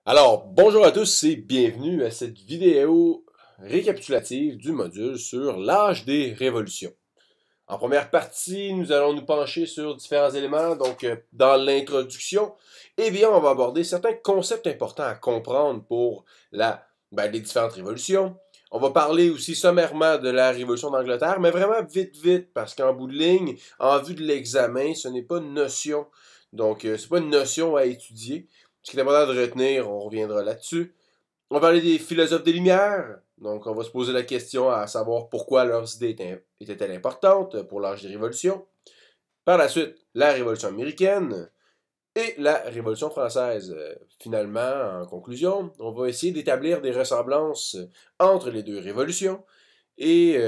Alors, bonjour à tous et bienvenue à cette vidéo récapitulative du module sur l'âge des révolutions. En première partie, nous allons nous pencher sur différents éléments. Donc, dans l'introduction, on va aborder certains concepts importants à comprendre pour les différentes révolutions. On va parler aussi sommairement de la Révolution d'Angleterre, mais vraiment vite, parce qu'en bout de ligne, en vue de l'examen, ce n'est pas une notion. Donc, c'est pas une notion à étudier. Ce qui est important de retenir, on reviendra là-dessus. On va parler des philosophes des Lumières. Donc, on va se poser la question à savoir pourquoi leurs idées étaient-elles importantes pour l'âge des révolutions. Par la suite, la Révolution américaine et la Révolution française. Finalement, en conclusion, on va essayer d'établir des ressemblances entre les deux révolutions. Et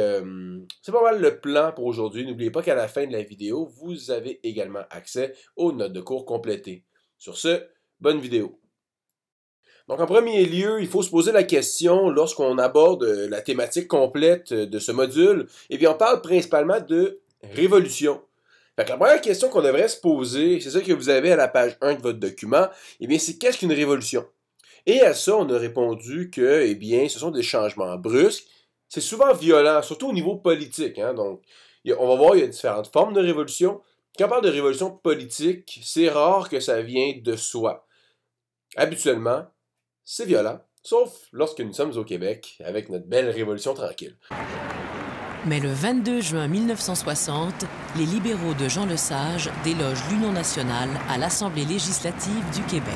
c'est pas mal le plan pour aujourd'hui. N'oubliez pas qu'à la fin de la vidéo, vous avez également accès aux notes de cours complétées. Sur ce, bonne vidéo. Donc, en premier lieu, il faut se poser la question, lorsqu'on aborde la thématique complète de ce module, on parle principalement de révolution. Fait que la première question qu'on devrait se poser, c'est ça que vous avez à la page 1 de votre document, c'est qu'est-ce qu'une révolution? Et à ça, on a répondu que, ce sont des changements brusques. C'est souvent violent, surtout au niveau politique. Donc, on va voir, il y a différentes formes de révolution. Quand on parle de révolution politique, c'est rare que ça vienne de soi. Habituellement, c'est violent, sauf lorsque nous sommes au Québec, avec notre belle révolution tranquille. Mais le 22 juin 1960, les libéraux de Jean Lesage délogent l'Union nationale à l'Assemblée législative du Québec.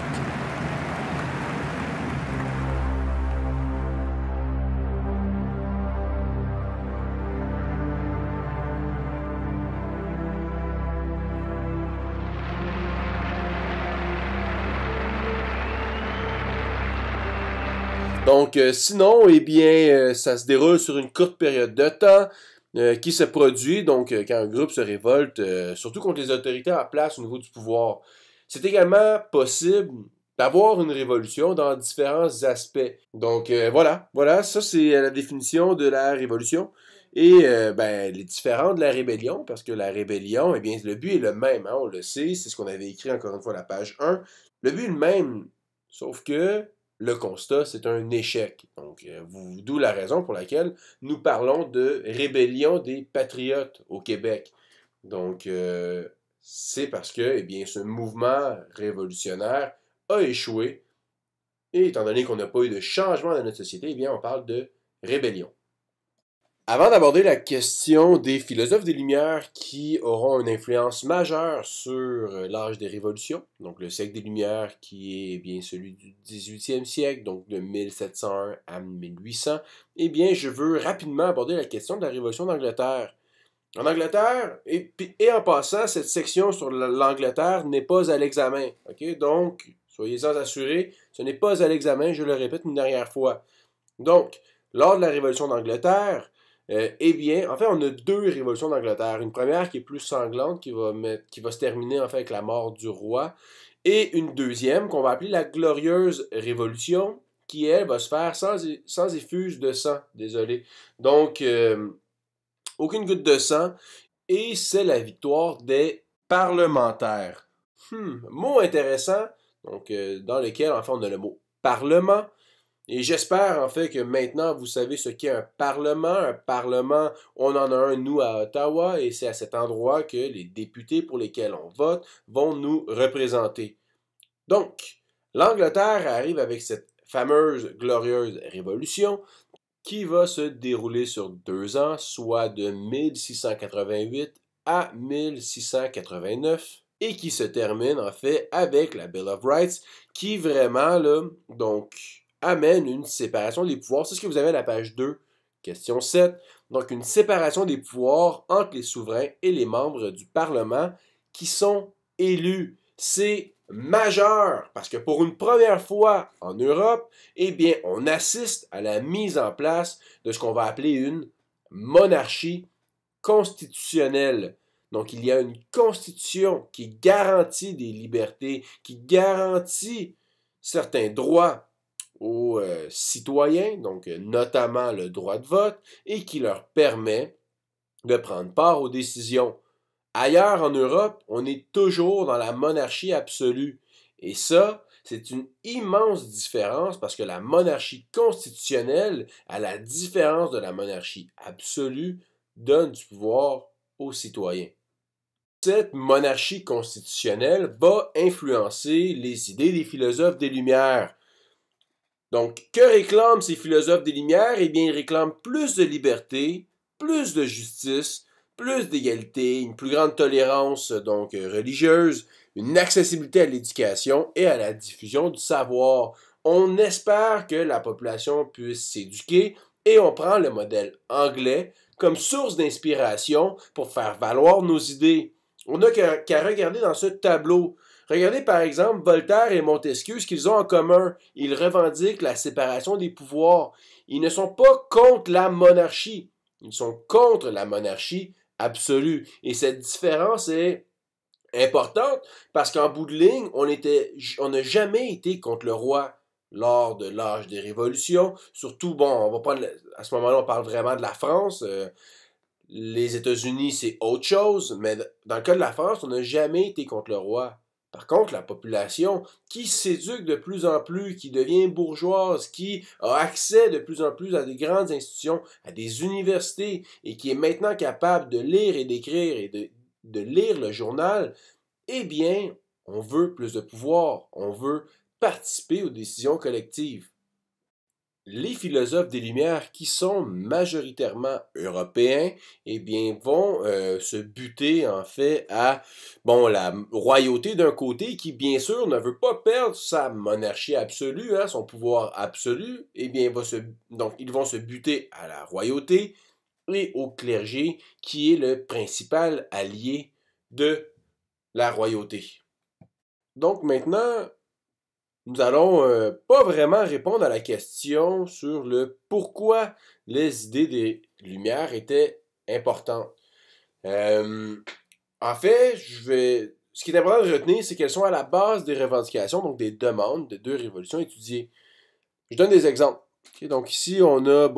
Donc, sinon, ça se déroule sur une courte période de temps qui se produit, donc, quand un groupe se révolte, surtout contre les autorités en place au niveau du pouvoir. C'est également possible d'avoir une révolution dans différents aspects. Donc, voilà, ça c'est la définition de la révolution. Et, les différents de la rébellion, parce que la rébellion, le but est le même, on le sait, c'est ce qu'on avait écrit encore une fois à la page 1. Le but est le même, sauf que le constat, c'est un échec. Donc, d'où la raison pour laquelle nous parlons de rébellion des patriotes au Québec. Donc, c'est parce que, ce mouvement révolutionnaire a échoué. Et étant donné qu'on n'a pas eu de changement dans notre société, on parle de rébellion. Avant d'aborder la question des philosophes des Lumières qui auront une influence majeure sur l'âge des révolutions, donc le siècle des Lumières qui est celui du 18e siècle, donc de 1701 à 1800, je veux rapidement aborder la question de la Révolution d'Angleterre. En Angleterre, et en passant, cette section sur l'Angleterre n'est pas à l'examen. Okay? Donc, soyez-en assurés, ce n'est pas à l'examen, je le répète une dernière fois. Donc, lors de la Révolution d'Angleterre, on a deux révolutions d'Angleterre. Une première qui est plus sanglante, qui va se terminer avec la mort du roi, et une deuxième qu'on va appeler la Glorieuse Révolution, qui, elle, va se faire sans effuse de sang, désolé. Donc, aucune goutte de sang, et c'est la victoire des parlementaires. Mot intéressant, donc dans lequel, on a le mot « parlement ». Et j'espère, que maintenant, vous savez ce qu'est un parlement. Un parlement, on en a un, nous, à Ottawa, et c'est à cet endroit que les députés pour lesquels on vote vont nous représenter. Donc, l'Angleterre arrive avec cette fameuse glorieuse révolution qui va se dérouler sur 2 ans, soit de 1688 à 1689, et qui se termine, avec la Bill of Rights, qui vraiment, amène une séparation des pouvoirs. C'est ce que vous avez à la page 2, question 7. Donc, une séparation des pouvoirs entre les souverains et les membres du Parlement qui sont élus. C'est majeur, parce que pour une première fois en Europe, on assiste à la mise en place de ce qu'on va appeler une monarchie constitutionnelle. Donc, il y a une constitution qui garantit des libertés, qui garantit certains droits aux citoyens, donc notamment le droit de vote, et qui leur permet de prendre part aux décisions. Ailleurs en Europe, on est toujours dans la monarchie absolue. Et ça, C'est une immense différence parce que la monarchie constitutionnelle, à la différence de la monarchie absolue, donne du pouvoir aux citoyens. Cette monarchie constitutionnelle va influencer les idées des philosophes des Lumières. Donc, que réclament ces philosophes des Lumières? Eh bien, ils réclament plus de liberté, plus de justice, plus d'égalité, une plus grande tolérance religieuse, une accessibilité à l'éducation et à la diffusion du savoir. On espère que la population puisse s'éduquer et on prend le modèle anglais comme source d'inspiration pour faire valoir nos idées. On n'a qu'à regarder dans ce tableau. Regardez par exemple Voltaire et Montesquieu, ce qu'ils ont en commun. Ils revendiquent la séparation des pouvoirs. Ils ne sont pas contre la monarchie. Ils sont contre la monarchie absolue. Et cette différence est importante parce qu'en bout de ligne, on n'a jamais été contre le roi lors de l'âge des révolutions. Surtout, bon, on va prendre, à ce moment-là, on parle vraiment de la France. Les États-Unis, c'est autre chose, mais dans le cas de la France, on n'a jamais été contre le roi. Par contre, la population qui s'éduque de plus en plus, qui devient bourgeoise, qui a accès de plus en plus à des grandes institutions, à des universités, et qui est maintenant capable de lire et d'écrire et de lire le journal, eh bien, on veut plus de pouvoir, on veut participer aux décisions collectives. Les philosophes des Lumières, qui sont majoritairement européens, eh bien, vont se buter, en fait, à la royauté d'un côté, qui, bien sûr, ne veut pas perdre sa monarchie absolue, hein, son pouvoir absolu. Eh bien, donc, ils vont se buter à la royauté et au clergé, qui est le principal allié de la royauté. Donc, maintenant, nous allons pas vraiment répondre à la question sur le pourquoi les idées des Lumières étaient importantes. En fait, ce qui est important de retenir, c'est qu'elles sont à la base des revendications, donc des demandes de deux révolutions étudiées. Je donne des exemples. Okay? Donc ici, on a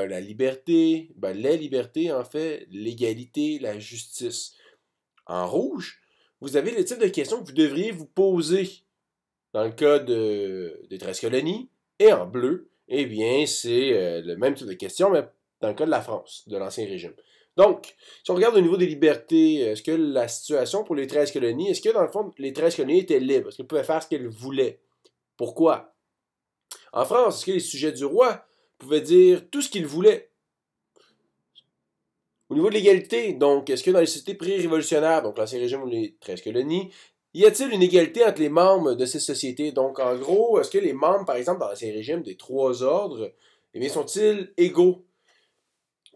la liberté, les libertés en fait, l'égalité, la justice. En rouge, vous avez le type de questions que vous devriez vous poser dans le cas des 13 colonies, et en bleu, eh bien, c'est le même type de question, mais dans le cas de la France, de l'Ancien Régime. Donc, si on regarde au niveau des libertés, est-ce que la situation pour les 13 colonies, est-ce que dans le fond, les 13 colonies étaient libres? Est-ce qu'elles pouvaient faire ce qu'elles voulaient? Pourquoi? En France, est-ce que les sujets du roi pouvaient dire tout ce qu'ils voulaient? Au niveau de l'égalité, donc, est-ce que dans les sociétés pré-révolutionnaires, donc l'Ancien Régime ou les 13 colonies, y a-t-il une égalité entre les membres de ces sociétés? Donc, en gros, est-ce que les membres, par exemple, dans l'Ancien Régime des trois ordres, eh bien, sont-ils égaux?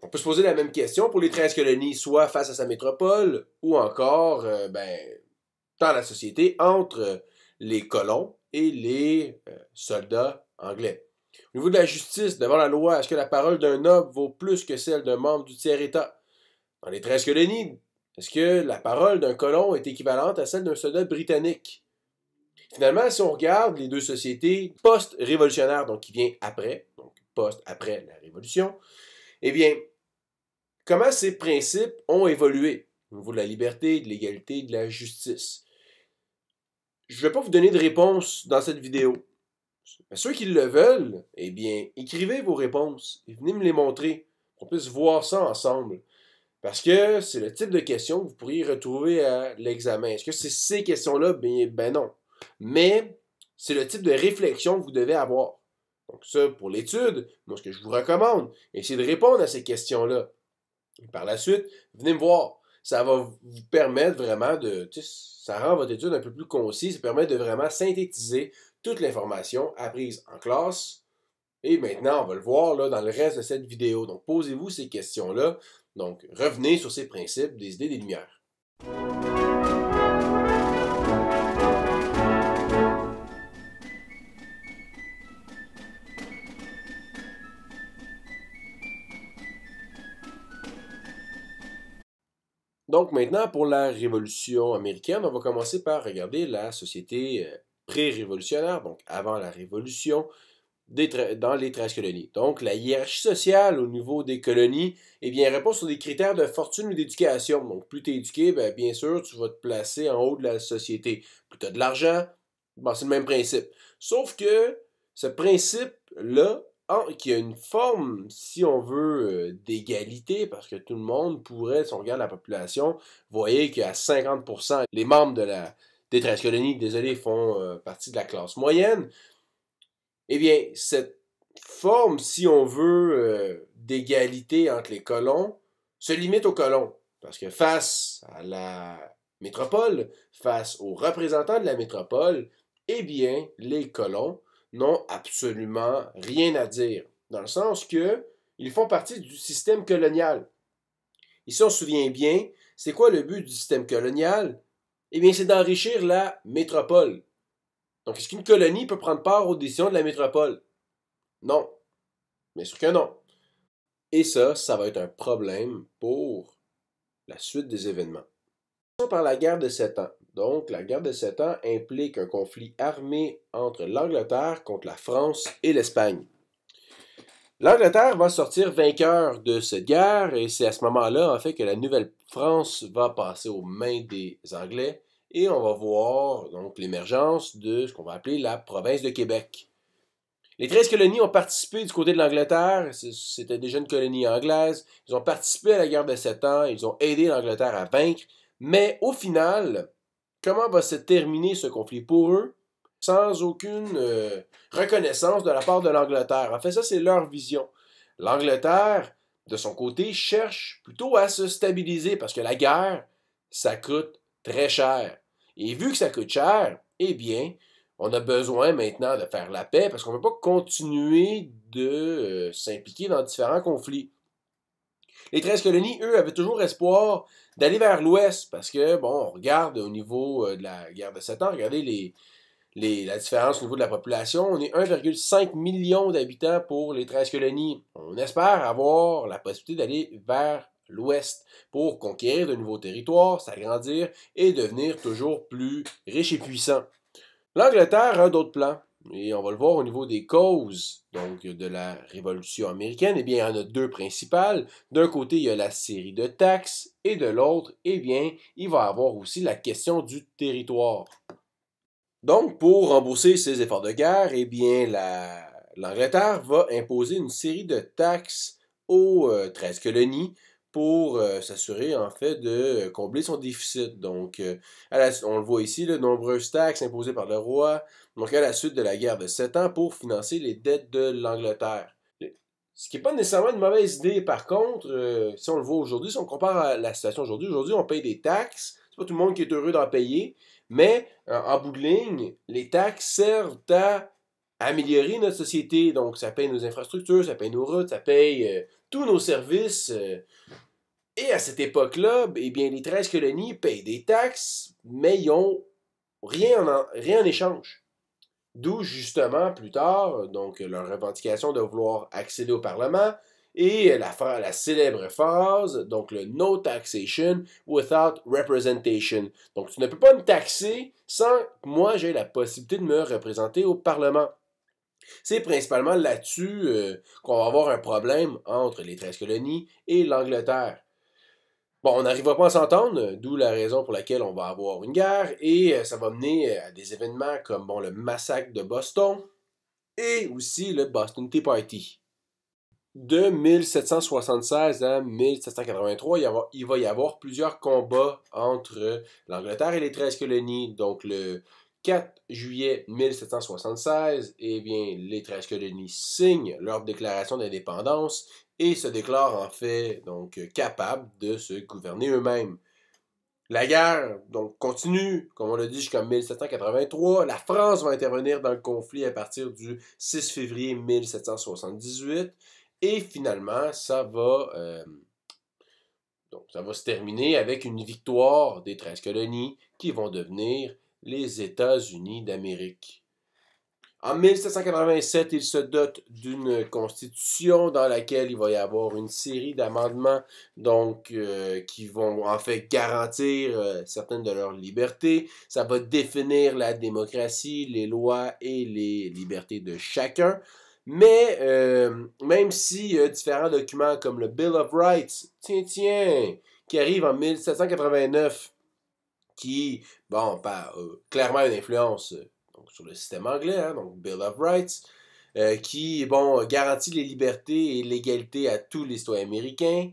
On peut se poser la même question pour les 13 colonies, soit face à sa métropole, ou encore, dans la société, entre les colons et les soldats anglais. Au niveau de la justice, devant la loi, est-ce que la parole d'un noble vaut plus que celle d'un membre du tiers-État? Dans les 13 colonies, est-ce que la parole d'un colon est équivalente à celle d'un soldat britannique? Finalement, si on regarde les deux sociétés post-révolutionnaires, donc qui vient après, donc post-après la Révolution, eh bien, comment ces principes ont évolué au niveau de la liberté, de l'égalité, de la justice? Je ne vais pas vous donner de réponse dans cette vidéo. Mais ceux qui le veulent, eh bien, écrivez vos réponses et venez me les montrer, qu'on puisse voir ça ensemble. Parce que c'est le type de questions que vous pourriez retrouver à l'examen. Est-ce que c'est ces questions-là? Ben non. Mais c'est le type de réflexion que vous devez avoir. Donc ça, pour l'étude, moi, ce que je vous recommande, essayez de répondre à ces questions-là. Et par la suite, venez me voir. Ça va vous permettre vraiment ça rend votre étude un peu plus concise, ça permet de vraiment synthétiser toute l'information apprise en classe. Et maintenant, on va le voir là, dans le reste de cette vidéo. Donc, posez-vous ces questions-là. Donc, revenez sur ces principes des idées des Lumières. Donc, maintenant, pour la Révolution américaine, on va commencer par regarder la société pré-révolutionnaire, donc avant la Révolution, dans les 13 colonies. Donc, la hiérarchie sociale au niveau des colonies, eh bien, répond sur des critères de fortune ou d'éducation. Donc, plus tu es éduqué, bien sûr, tu vas te placer en haut de la société. Plus tu as de l'argent, Bon, c'est le même principe. Sauf que ce principe-là, qui a une forme, si on veut, d'égalité, parce que tout le monde pourrait, si on regarde la population, vous voyez qu'à 50%, les membres des 13 colonies, désolé, font partie de la classe moyenne. Eh bien, cette forme, si on veut, d'égalité entre les colons, se limite aux colons. Parce que face à la métropole, face aux représentants de la métropole, eh bien, les colons n'ont absolument rien à dire. Dans le sens que ils font partie du système colonial. Ici, on se souvient bien, c'est quoi le but du système colonial? Eh bien, c'est d'enrichir la métropole. Donc, est-ce qu'une colonie peut prendre part aux décisions de la métropole? Non. Bien sûr que non. Et ça va être un problème pour la suite des événements. Commençons par la guerre de 7 ans. Donc, la guerre de 7 ans implique un conflit armé entre l'Angleterre contre la France et l'Espagne. L'Angleterre va sortir vainqueur de cette guerre et c'est à ce moment-là, en fait, que la Nouvelle-France va passer aux mains des Anglais et on va voir donc l'émergence de ce qu'on va appeler la province de Québec. Les 13 colonies ont participé du côté de l'Angleterre, c'était déjà une colonie anglaise, ils ont participé à la guerre de 7 ans, ils ont aidé l'Angleterre à vaincre, mais au final, comment va se terminer ce conflit pour eux? Sans aucune reconnaissance de la part de l'Angleterre. En fait, ça, c'est leur vision. L'Angleterre, de son côté, cherche plutôt à se stabiliser parce que la guerre, ça coûte très cher. Et vu que ça coûte cher, eh bien, on a besoin maintenant de faire la paix parce qu'on ne peut pas continuer de s'impliquer dans différents conflits. Les 13 colonies, eux, avaient toujours espoir d'aller vers l'ouest parce que, bon, on regarde au niveau de la guerre de 7 ans, regardez la différence au niveau de la population. On est 1,5 million d'habitants pour les 13 colonies. On espère avoir la possibilité d'aller vers l'ouest pour conquérir de nouveaux territoires, s'agrandir et devenir toujours plus riche et puissant. L'Angleterre a d'autres plans. Et on va le voir au niveau des causes donc, de la Révolution américaine. Eh bien, il y en a deux principales. D'un côté, il y a la série de taxes et de l'autre, eh bien, il va y avoir aussi la question du territoire. Donc, pour rembourser ses efforts de guerre, eh bien, l'Angleterre va imposer une série de taxes aux 13 colonies pour s'assurer, en fait, de combler son déficit. Donc, on le voit ici, de nombreuses taxes imposées par le roi, donc à la suite de la guerre de 7 ans, pour financer les dettes de l'Angleterre. Ce qui n'est pas nécessairement une mauvaise idée, par contre, si on le voit aujourd'hui, si on compare à la situation aujourd'hui, on paye des taxes, c'est pas tout le monde qui est heureux d'en payer, mais en bout de ligne, les taxes servent à améliorer notre société. Donc, ça paye nos infrastructures, ça paye nos routes, ça paye tous nos services. Et à cette époque-là, eh bien, les 13 colonies payent des taxes, mais ils n'ont rien en échange. D'où, justement, plus tard, donc, leur revendication de vouloir accéder au Parlement et la célèbre phrase, donc le No taxation without representation. Donc, tu ne peux pas me taxer sans que moi j'aie la possibilité de me représenter au Parlement. C'est principalement là-dessus qu'on va avoir un problème entre les 13 colonies et l'Angleterre. Bon, on n'arrivera pas à s'entendre, d'où la raison pour laquelle on va avoir une guerre, et ça va mener à des événements comme bon, le massacre de Boston et aussi le Boston Tea Party. De 1776 à 1783, il va y avoir plusieurs combats entre l'Angleterre et les 13 colonies. Donc le 4 juillet 1776, eh bien, les 13 colonies signent leur déclaration d'indépendance et se déclarent en fait donc capables de se gouverner eux-mêmes. La guerre donc continue, comme on l'a dit, jusqu'en 1783. La France va intervenir dans le conflit à partir du 6 février 1778. Et finalement, ça va se terminer avec une victoire des 13 colonies qui vont devenir les États-Unis d'Amérique. En 1787, il se dote d'une constitution dans laquelle il va y avoir une série d'amendements donc, qui vont en fait garantir certaines de leurs libertés. Ça va définir la démocratie, les lois et les libertés de chacun. Mais même si différents documents comme le Bill of Rights, qui arrive en 1789, qui, bon, clairement une influence sur le système anglais, hein, donc Bill of Rights, qui, bon, garantit les libertés et l'égalité à tous les citoyens américains.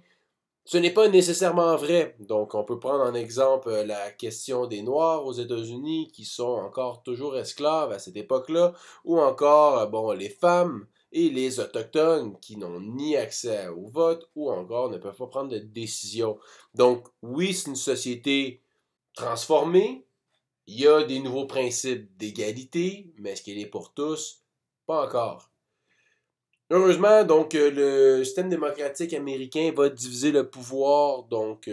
Ce n'est pas nécessairement vrai. Donc, on peut prendre en exemple la question des Noirs aux États-Unis qui sont encore toujours esclaves à cette époque-là, ou encore, bon, les femmes et les Autochtones qui n'ont ni accès au vote ou encore ne peuvent pas prendre de décision. Donc, oui, c'est une société transformée. Il y a des nouveaux principes d'égalité, mais est-ce qu'elle est pour tous? Pas encore. Heureusement, donc, le système démocratique américain va diviser le pouvoir donc,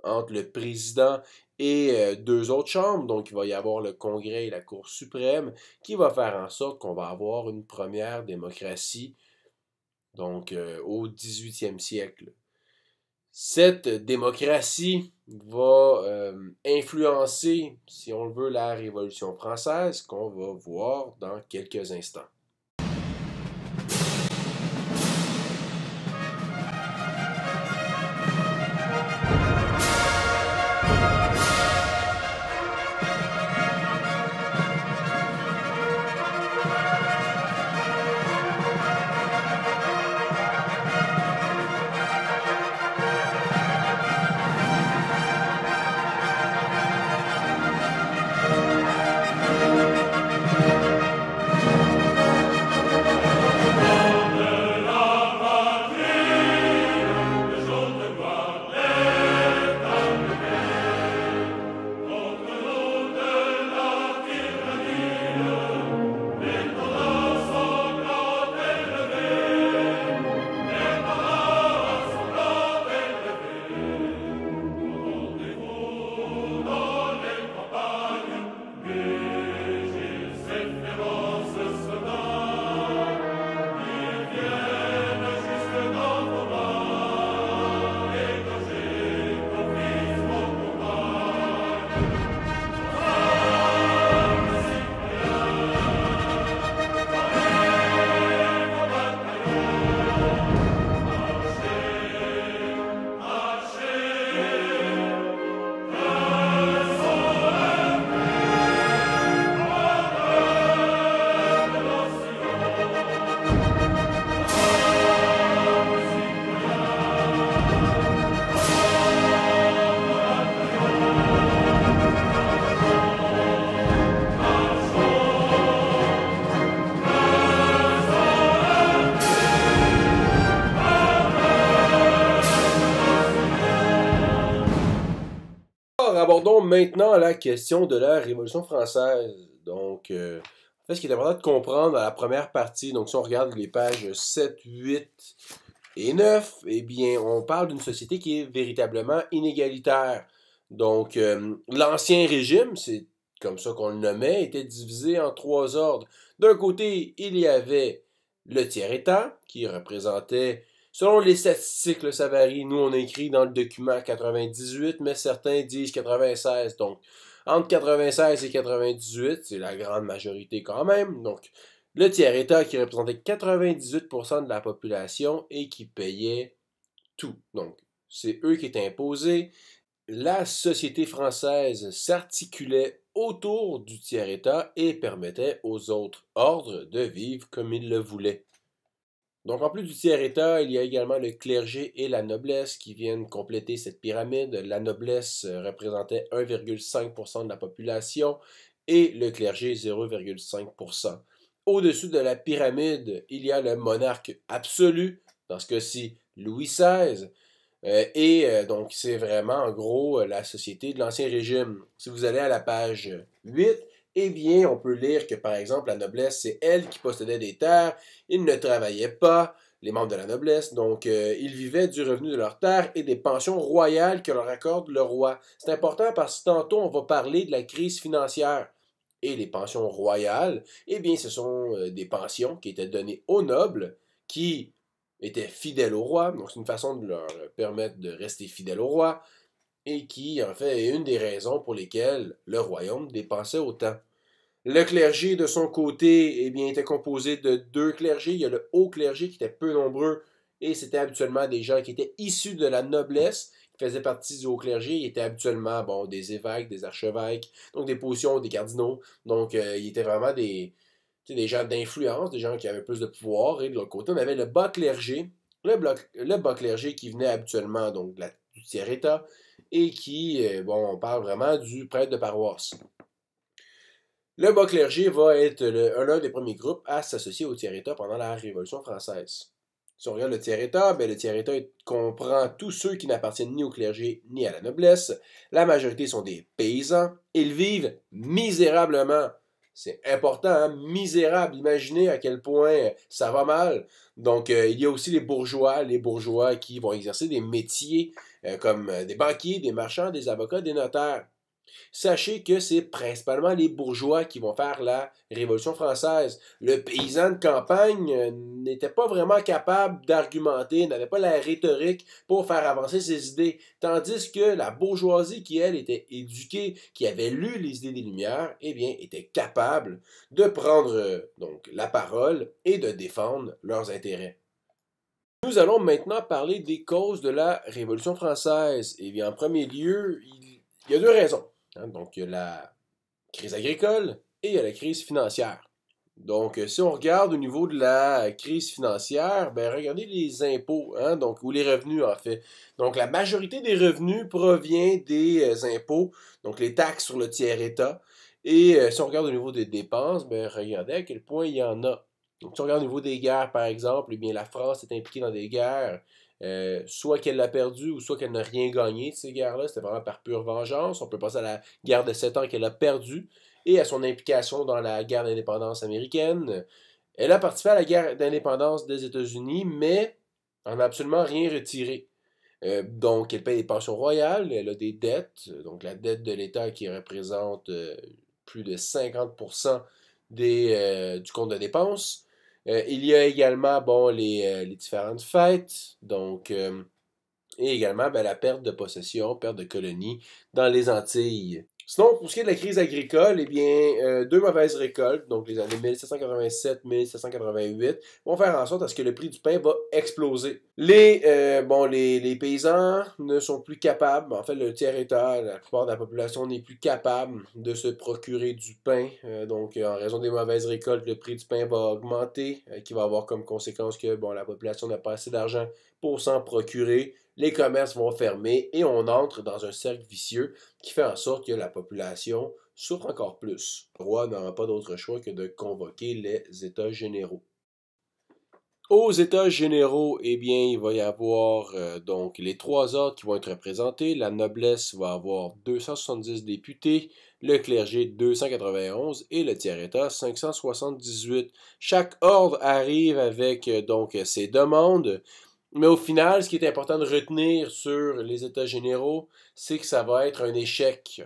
entre le président et deux autres chambres. Donc, il va y avoir le Congrès et la Cour suprême qui va faire en sorte qu'on va avoir une première démocratie donc, au 18e siècle. Cette démocratie va influencer, si on le veut, la Révolution française qu'on va voir dans quelques instants. Abordons maintenant la question de la Révolution française. Donc, en fait, ce qui est important de comprendre dans la première partie, donc si on regarde les pages 7, 8 et 9, eh bien, on parle d'une société qui est véritablement inégalitaire. Donc, l'ancien régime, c'est comme ça qu'on le nommait, était divisé en trois ordres. D'un côté, il y avait le tiers-État, qui représentait, selon les statistiques, là, ça varie. Nous, on a écrit dans le document 98, mais certains disent 96. Donc, entre 96 et 98, c'est la grande majorité quand même. Donc, le tiers-État qui représentait 98% de la population et qui payait tout. Donc, c'est eux qui étaient imposés. La société française s'articulait autour du tiers-État et permettait aux autres ordres de vivre comme ils le voulaient. Donc, en plus du tiers-État, il y a également le clergé et la noblesse qui viennent compléter cette pyramide. La noblesse représentait 1,5% de la population et le clergé 0,5%. Au-dessus de la pyramide, il y a le monarque absolu, dans ce cas-ci Louis XVI, donc c'est vraiment en gros la société de l'Ancien Régime. Si vous allez à la page 8, eh bien on peut lire que par exemple la noblesse, c'est elle qui possédait des terres, ils ne travaillaient pas, les membres de la noblesse, donc ils vivaient du revenu de leurs terres et des pensions royales que leur accorde le roi. C'est important parce que tantôt on va parler de la crise financière. Et les pensions royales, eh bien ce sont des pensions qui étaient données aux nobles qui étaient fidèles au roi, donc c'est une façon de leur permettre de rester fidèles au roi, et qui, en fait, est une des raisons pour lesquelles le royaume dépensait autant. Le clergé, de son côté, eh bien, était composé de deux clergés. Il y a le haut clergé qui était peu nombreux, et c'était habituellement des gens qui étaient issus de la noblesse, qui faisaient partie du haut clergé, ils étaient habituellement des évêques, des archevêques, donc des positions, des cardinaux. Donc, ils étaient vraiment des gens d'influence, des gens qui avaient plus de pouvoir. Et de l'autre côté, on avait le bas clergé, le bas clergé qui venait habituellement donc, du tiers-état et qui, on parle vraiment du prêtre de paroisse. Le bas clergé va être l'un des premiers groupes à s'associer au tiers-état pendant la Révolution française. Si on regarde le tiers-état, le tiers-état comprend tous ceux qui n'appartiennent ni au clergé ni à la noblesse. La majorité sont des paysans. Ils vivent misérablement. C'est important, hein? Misérable. Imaginez à quel point ça va mal. Donc, il y a aussi les bourgeois qui vont exercer des métiers comme des banquiers, des marchands, des avocats, des notaires. Sachez que c'est principalement les bourgeois qui vont faire la Révolution française. Le paysan de campagne n'était pas vraiment capable d'argumenter, n'avait pas la rhétorique pour faire avancer ses idées. Tandis que la bourgeoisie qui, elle, était éduquée, qui avait lu les idées des Lumières, était capable de prendre donc la parole et de défendre leurs intérêts. Nous allons maintenant parler des causes de la Révolution française. En premier lieu, il y a deux raisons. Donc, il y a la crise agricole et il y a la crise financière. Donc, si on regarde au niveau de la crise financière, regardez les impôts, ou les revenus en fait. Donc, la majorité des revenus provient des impôts, donc les taxes sur le tiers-état. Et si on regarde au niveau des dépenses, regardez à quel point il y en a. Donc, si on regarde au niveau des guerres, par exemple, la France est impliquée dans des guerres. Soit qu'elle l'a perdu ou soit qu'elle n'a rien gagné de ces guerres-là. C'était vraiment par pure vengeance. On peut passer à la guerre de 7 ans qu'elle a perdue et à son implication dans la guerre d'indépendance américaine. Elle a participé à la guerre d'indépendance des États-Unis, mais en n'a absolument rien retiré. Donc, elle paye des pensions royales, elle a des dettes, donc la dette de l'État qui représente plus de 50% du compte de dépenses. Il y a également les différentes fêtes, donc, et également la perte de possession, perte de colonie dans les Antilles. Sinon, pour ce qui est de la crise agricole, deux mauvaises récoltes, donc les années 1787-1788, vont faire en sorte à ce que le prix du pain va exploser. Les paysans ne sont plus capables, en fait le tiers-état, la plupart de la population n'est plus capable de se procurer du pain. Donc en raison des mauvaises récoltes, le prix du pain va augmenter, qui va avoir comme conséquence que la population n'a pas assez d'argent pour s'en procurer. Les commerces vont fermer et on entre dans un cercle vicieux qui fait en sorte que la population souffre encore plus. Le roi n'aura pas d'autre choix que de convoquer les États généraux. Aux États généraux, il va y avoir donc les trois ordres qui vont être représentés. La noblesse va avoir 270 députés, le clergé 291 et le tiers-état 578. Chaque ordre arrive avec donc ses demandes. Mais au final, ce qui est important de retenir sur les États généraux, c'est que ça va être un échec qui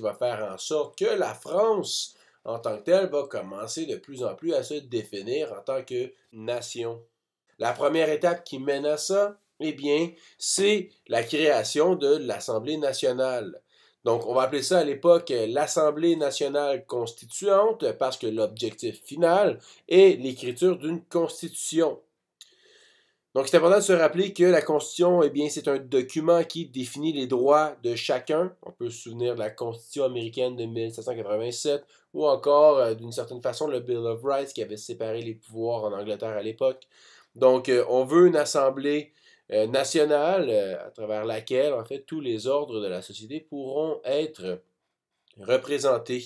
va faire en sorte que la France, en tant que telle, va commencer de plus en plus à se définir en tant que nation. La première étape qui mène à ça, c'est la création de l'Assemblée nationale. Donc, on va appeler ça à l'époque l'Assemblée nationale constituante parce que l'objectif final est l'écriture d'une constitution. Donc, c'est important de se rappeler que la Constitution, c'est un document qui définit les droits de chacun. On peut se souvenir de la Constitution américaine de 1787 ou encore, d'une certaine façon, le Bill of Rights qui avait séparé les pouvoirs en Angleterre à l'époque. Donc, on veut une assemblée nationale à travers laquelle, en fait, tous les ordres de la société pourront être représentés.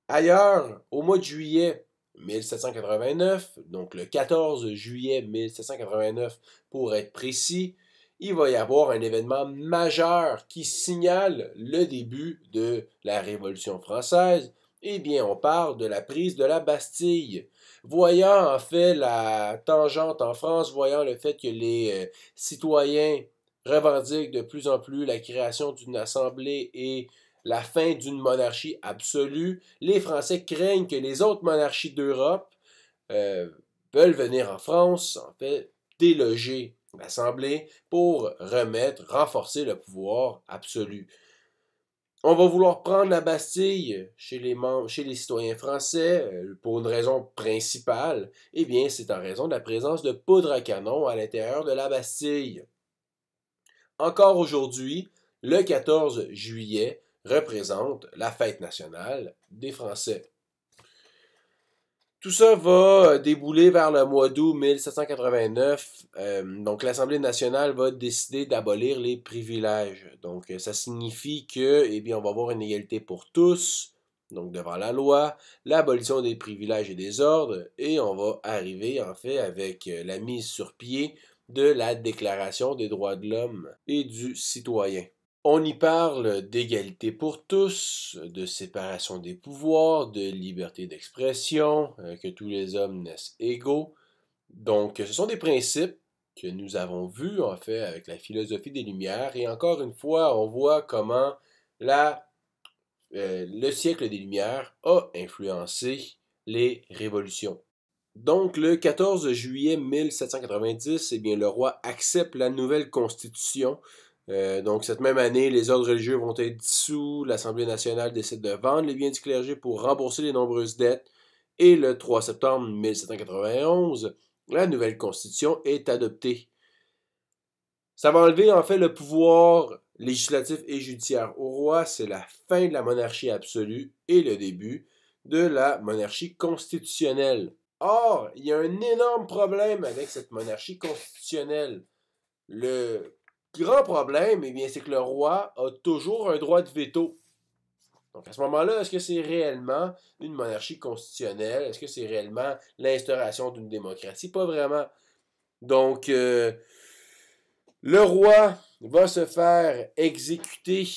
Ailleurs, au mois de juillet 1789, donc le 14 juillet 1789 pour être précis, il va y avoir un événement majeur qui signale le début de la Révolution française. On parle de la prise de la Bastille. Voyant en fait la tangente en France, voyant le fait que les citoyens revendiquent de plus en plus la création d'une assemblée et la fin d'une monarchie absolue, les Français craignent que les autres monarchies d'Europe veulent venir en France, en fait, déloger l'Assemblée pour renforcer le pouvoir absolu. On va vouloir prendre la Bastille chez les citoyens français pour une raison principale. C'est en raison de la présence de poudre à canon à l'intérieur de la Bastille. encore aujourd'hui, le 14 juillet représente la fête nationale des Français. Tout ça va débouler vers le mois d'août 1789. Donc, l'Assemblée nationale va décider d'abolir les privilèges. Donc, ça signifie que, eh bien, on va avoir une égalité pour tous, donc devant la loi, l'abolition des privilèges et des ordres, et on va arriver, en fait, avec la mise sur pied de la Déclaration des droits de l'homme et du citoyen. On y parle d'égalité pour tous, de séparation des pouvoirs, de liberté d'expression, que tous les hommes naissent égaux. Donc, ce sont des principes que nous avons vus, en fait, avec la philosophie des Lumières. Et encore une fois, on voit comment le siècle des Lumières a influencé les révolutions. Donc, le 14 juillet 1790, eh bien, le roi accepte la nouvelle constitution. Donc, cette même année, les ordres religieux vont être dissous, l'Assemblée nationale décide de vendre les biens du clergé pour rembourser les nombreuses dettes, et le 3 septembre 1791, la nouvelle constitution est adoptée. Ça va enlever en fait le pouvoir législatif et judiciaire au roi, c'est la fin de la monarchie absolue et le début de la monarchie constitutionnelle. Or, il y a un énorme problème avec cette monarchie constitutionnelle. Le grand problème, eh bien, c'est que le roi a toujours un droit de veto. Donc, à ce moment-là, est-ce que c'est réellement une monarchie constitutionnelle? Est-ce que c'est réellement l'instauration d'une démocratie? Pas vraiment. Donc, le roi va se faire exécuter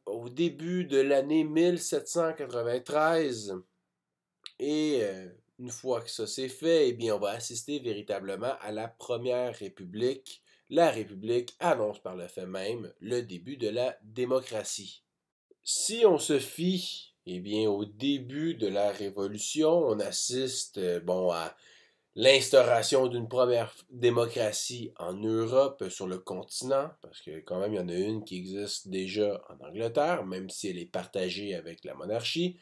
au début de l'année 1793. Et une fois que ça c'est fait, eh bien, on va assister véritablement à la Première République. La République annonce par le fait même le début de la démocratie. Si on se fie, eh bien, au début de la Révolution, on assiste à l'instauration d'une première démocratie en Europe, sur le continent, parce que quand même il y en a une qui existe déjà en Angleterre, même si elle est partagée avec la monarchie.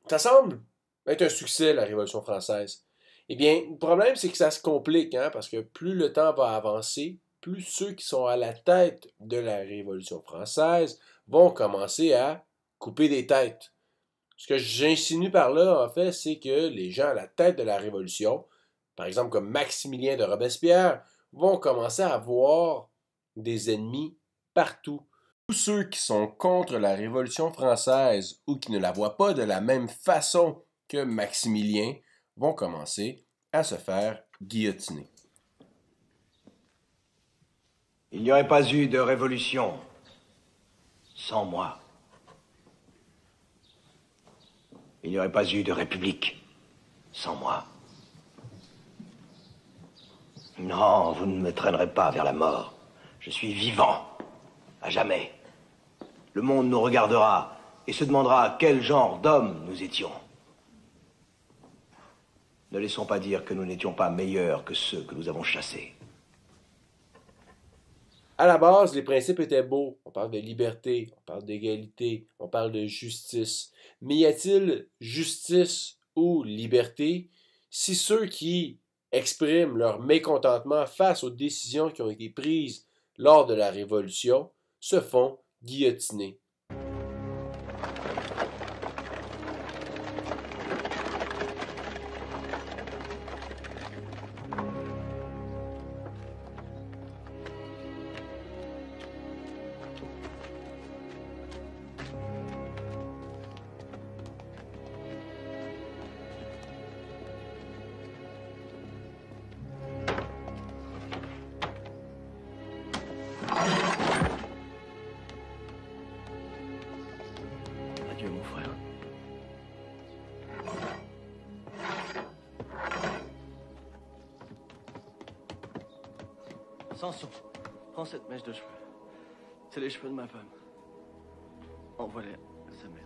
Ça semble être un succès, la Révolution française. Eh bien, le problème, c'est que ça se complique, parce que plus le temps va avancer, plus ceux qui sont à la tête de la Révolution française vont commencer à couper des têtes. Ce que j'insinue par là, en fait, c'est que les gens à la tête de la Révolution, par exemple comme Maximilien de Robespierre, vont commencer à avoir des ennemis partout. Tous ceux qui sont contre la Révolution française ou qui ne la voient pas de la même façon que Maximilien vont commencer à se faire guillotiner. Il n'y aurait pas eu de révolution sans moi. Il n'y aurait pas eu de république sans moi. Non, vous ne me traînerez pas vers la mort. Je suis vivant, à jamais. Le monde nous regardera et se demandera quel genre d'hommes nous étions. Ne laissons pas dire que nous n'étions pas meilleurs que ceux que nous avons chassés. À la base, les principes étaient beaux. On parle de liberté, on parle d'égalité, on parle de justice. Mais y a-t-il justice ou liberté si ceux qui expriment leur mécontentement face aux décisions qui ont été prises lors de la Révolution se font guillotiner? Adieu, mon frère. Samson, prends cette mèche de cheveux. C'est les cheveux de ma femme. Envoie-les à sa mère.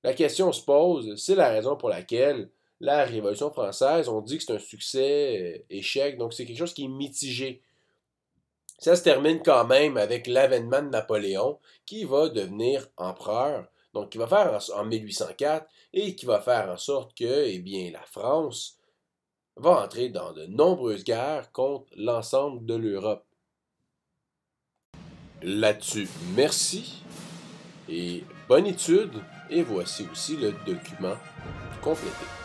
La question se pose, c'est la raison pour laquelle la Révolution française, on dit que c'est un succès, échec, donc c'est quelque chose qui est mitigé. Ça se termine quand même avec l'avènement de Napoléon, qui va devenir empereur, donc qui va faire en 1804, et qui va faire en sorte que, eh bien, la France va entrer dans de nombreuses guerres contre l'ensemble de l'Europe. Là-dessus, merci et bonne étude, et voici aussi le document complété.